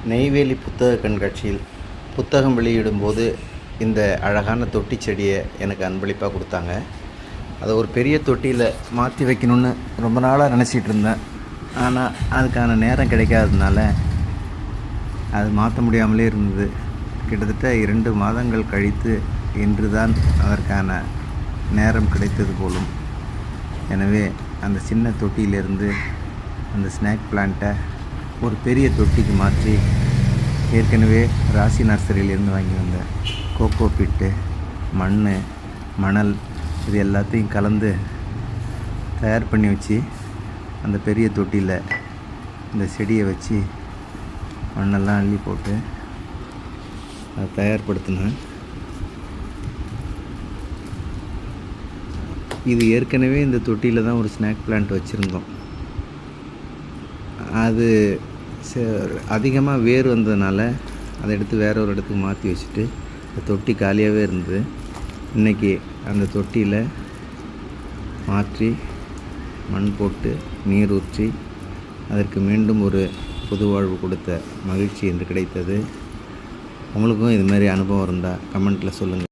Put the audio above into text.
நெய்வேலி புத்தக கண்காட்சியில் புத்தகம் வெளியிடும்போது இந்த அழகான தொட்டி செடியை எனக்கு அன்பளிப்பாக கொடுத்தாங்க. அதை ஒரு பெரிய தொட்டியில் மாற்றி வைக்கணுன்னு ரொம்ப நாளாக நினச்சிட்டு இருந்தேன். ஆனால் அதுக்கான நேரம் கிடைக்காததுனால அது மாற்ற முடியாமலே இருந்தது. கிட்டத்தட்ட 2 மாதங்கள் கழித்து இன்று தான் அதற்கான நேரம் கிடைத்தது போலும். எனவே அந்த சின்ன தொட்டியிலிருந்து அந்த ஸ்நாக் பிளான்ட்டை ஒரு பெரிய தொட்டிக்கு மாற்றி ஏற்கனவே ராசி நர்சரியிலேருந்து வாங்கி வந்த கோகோ பிட்டு, மண், மணல் இது எல்லாத்தையும் கலந்து தயார் பண்ணி வச்சு அந்த பெரிய தொட்டியில் இந்த செடியை வச்சு மண்ணெல்லாம் அள்ளி போட்டு அதை தயார்படுத்தினேன். இது ஏற்கனவே இந்த தொட்டியில் தான் ஒரு ஸ்நாக் பிளான்ட் வச்சுருந்தோம். அது அதிகமாக வேர் வந்ததுனால அதை எடுத்து வேற ஒரு இடத்துக்கு மாற்றி வச்சுட்டு அந்த தொட்டி காலியாகவே இருந்தது. இன்றைக்கி அந்த தொட்டியில் மாற்றி மண் போட்டு நீர் ஊற்றி அதற்கு மீண்டும் ஒரு புது வாழ்வு கொடுத்த மகிழ்ச்சி என்று கிடைத்தது. உங்களுக்கும் இது மாதிரி அனுபவம் இருந்தால் கமெண்ட்டில் சொல்லுங்கள்.